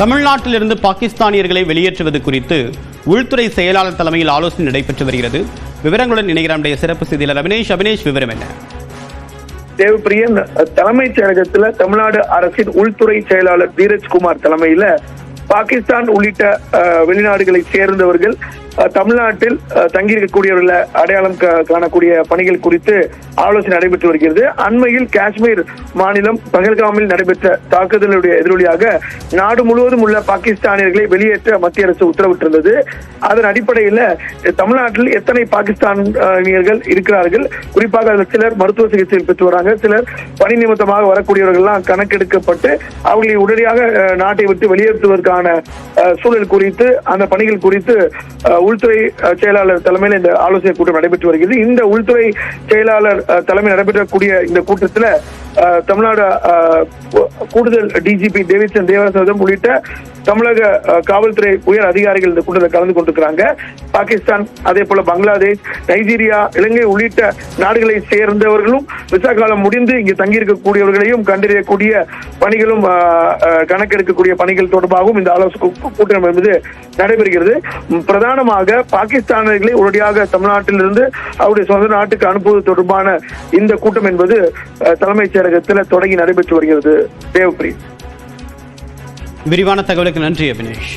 தமிழ்நாட்டிலிருந்து பாகிஸ்தானியர்களை வெளியேற்றுவது குறித்து உள்துறை செயலாளர் தலைமையில் ஆலோசனை நடைபெற்று வருகிறது. விவரங்களுடன் இணைகிறார் சிறப்பு செய்தியாளர் அபினேஷ். விவரம் என்ன? தேவப்பிரியன், தலைமைச் செயலகத்தில் தமிழ்நாடு அரசின் உள்துறை செயலாளர் தீரஜ்குமார் தலைமையில பாகிஸ்தான் உள்ளிட்ட வெளிநாடுகளை சேர்ந்தவர்கள் தமிழ்நாட்டில் தங்கியிருக்கக்கூடியவர்களை அடையாளம் காணக்கூடிய பணிகள் குறித்து ஆலோசனை நடைபெற்று வருகிறது. அண்மையில் காஷ்மீர் மாநிலம் பஹல்காமில் நடைபெற்ற தாக்குதலுடைய எதிரொலியாக நாடு முழுவதும் உள்ள பாகிஸ்தானியர்களை வெளியேற்ற மத்திய அரசு உத்தரவிட்டிருந்தது. அதன் அடிப்படையில் தமிழ்நாட்டில் எத்தனை பாகிஸ்தானியர்கள் இருக்கிறார்கள், குறிப்பாக அதில் சிலர் மருத்துவ சிகிச்சை பெற்று வராங்க, சிலர் பணி நிமித்தமாக வரக்கூடியவர்கள்லாம் கணக்கெடுக்கப்பட்டு அவர்களை உடனடியாக நாட்டை விட்டு வெளியேற்றுவதற்கான சூழல் குறித்து, அந்த பணிகள் குறித்து உள்துறை செயலாளர் தலைமையில் இந்த ஆலோசனை கூட்டம் நடைபெற்று வருகிறது. இந்த உள்துறை செயலாளர் தலைமையில் நடைபெறக்கூடிய இந்த கூட்டத்தில் தமிழ்நாடு கூடுதல் டிஜிபி டேவிட்சன் தேவராஜன் உள்ளிட்ட தமிழக காவல்துறை உயர் அதிகாரிகள் இந்த கூட்டத்தில் கலந்து கொண்டிருக்கிறாங்க. பாகிஸ்தான், அதே போல பங்களாதேஷ், நைஜீரியா, இலங்கை உள்ளிட்ட நாடுகளை சேர்ந்தவர்களும் விசா காலம் முடிந்து இங்கு தங்கியிருக்கக்கூடியவர்களையும் கண்டறியக்கூடிய பணிகளும் கணக்கெடுக்கக்கூடிய பணிகள் தொடர்பாகவும் இந்த ஆலோசனை கூட்டம் என்பது நடைபெறுகிறது. பிரதானமாக பாகிஸ்தானியர்களை உடனடியாக தமிழ்நாட்டிலிருந்து அவருடைய சொந்த நாட்டுக்கு அனுப்புவது தொடர்பான இந்த கூட்டம் என்பது தலைமைச் செயலகத்தில் தொடங்கி நடைபெற்று வருகிறது. தேவப்பிரி, விரிவான தகவலுக்கு நன்றி அபினேஷ்.